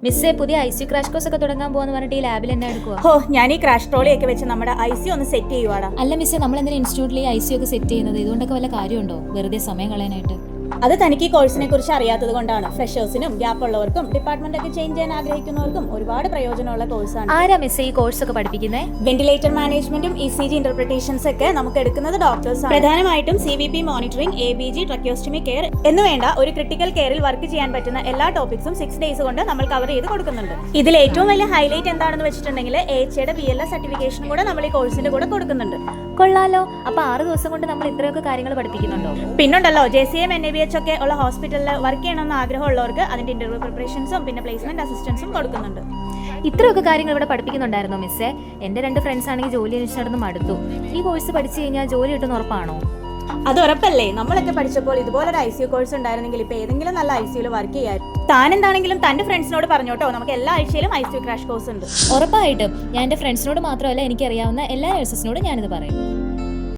മിസ്സേ പുതിയ ICU crash course ഒക്കെ തുടങ്ങാൻ പോകാന്ന് പറഞ്ഞിട്ട് ഈ ലാബിൽ എന്നെ എടുക്കുക. ഞാൻ ഈ ക്രാഷ് ട്രോളിയൊക്കെ വെച്ച് നമ്മുടെ ICU ഒന്ന് സെറ്റ് ചെയ്യുവാടാ. അല്ല മിസ്സേ, നമ്മൾ എന്തിനാ ഇൻസ്റ്റിറ്റ്യൂട്ടിൽ ഈ ICU ഒക്കെ സെറ്റ് ചെയ്യുന്നത്? ഇതുകൊണ്ടൊക്കെ വല്ല കാര്യമുണ്ടോ? വെറുതെ സമയം കളയാനായിട്ട്. അത് തനിക്ക് ഈ കോഴ്സിനെ കുറിച്ച് അറിയാത്തത് കൊണ്ടാണ്. ഫ്രഷേഴ്സിനും ഗ്യാപ്പ് ഉള്ളവർക്കും ഡിപ്പാർട്ട്മെന്റ് ഒക്കെ ചേഞ്ച് ചെയ്യാൻ ആഗ്രഹിക്കുന്നവർക്കും ഒരുപാട് പ്രയോജനമുള്ള കോഴ്സാണ്. ആരാ മിസ്സേ ഈ കോഴ്സ് ഒക്കെ പഠിപ്പിക്കുന്നത്? വെന്റിലേറ്റർ മാനേജ്മെന്റും ECG ഇന്റർപ്രിട്ടേഷൻസ് ഒക്കെ നമുക്ക് എടുക്കുന്നത് ഡോക്ടേഴ്സാണ്. പ്രധാനമായിട്ടും CVP monitoring, ABG, tracheostomy care എന്ന് വേണ്ട ഒരു ക്രിട്ടിക്കൽ കെയറിൽ വർക്ക് ചെയ്യാൻ പറ്റുന്ന എല്ലാ ടോപ്പിക്സും 6 ഡേയ്സ് കൊണ്ട് നമ്മൾ കവർ ചെയ്ത് കൊടുക്കുന്നുണ്ട്. ഇതിൽ ഏറ്റവും വലിയ ഹൈലൈറ്റ് എന്താണെന്ന് വെച്ചിട്ടുണ്ടെങ്കിൽ AHCയുടെ BLS സർട്ടിഫിക്കേഷൻ കൂടെ നമ്മൾ ഈ കോഴ്സിന്റെ കൂടെ കൊടുക്കുന്നുണ്ട്. കൊള്ളാലോ. അപ്പൊ 6 ദിവസം കൊണ്ട് നമ്മൾ ഇത്രയൊക്കെ കാര്യങ്ങൾ പഠിപ്പിക്കുന്നുണ്ടോ? പിന്നുണ്ടല്ലോ, JCM NABH ഒക്കെ ഉള്ള ഹോസ്പിറ്റലിൽ വർക്ക് ചെയ്യണമെന്ന് ആഗ്രഹമുള്ളവർക്ക് അതിന്റെ ഇന്റർവ്യൂ പ്രിപ്പറേഷൻസും പിന്നെ പ്ലേസ്മെന്റ് അസിസ്റ്റൻസും കൊടുക്കുന്നുണ്ട്. ഇത്രയൊക്കെ കാര്യങ്ങൾ ഇവിടെ പഠിപ്പിക്കുന്നുണ്ടായിരുന്നോ മിസ്സേ? എൻ്റെ 2 ഫ്രണ്ട്സ് ആണെങ്കിൽ ജോലി അന്വേഷിച്ച് നടന്ന് മടുത്തു. ഈ കോഴ്സ് പഠിച്ചു കഴിഞ്ഞാൽ ജോലി കിട്ടുന്ന ഉറപ്പാണോ? അത് ഉറപ്പല്ലേ. നമ്മളൊക്കെ പഠിച്ചപ്പോൾ ഇതുപോലൊരു ICU കോഴ്സ് ഉണ്ടായിരുന്നെങ്കിൽ ഇപ്പൊ ഏതെങ്കിലും നല്ല ICUയിൽ വർക്ക് ചെയ്യാൻ. താൻ എന്താണെങ്കിലും തന്റെ ഫ്രണ്ട്സിനോട് പറഞ്ഞോട്ടോ, നമുക്ക് എല്ലാ ആഴ്ചയിലും ICU ക്രാഷ് കോഴ്സ് ഉണ്ട്. ഉറപ്പായിട്ടും. ഞാൻ എൻ്റെ ഫ്രണ്ട്സിനോട് മാത്രമല്ല, എനിക്കറിയാവുന്ന എല്ലാ നഴ്സസിനോടും ഞാനിത് പറയും.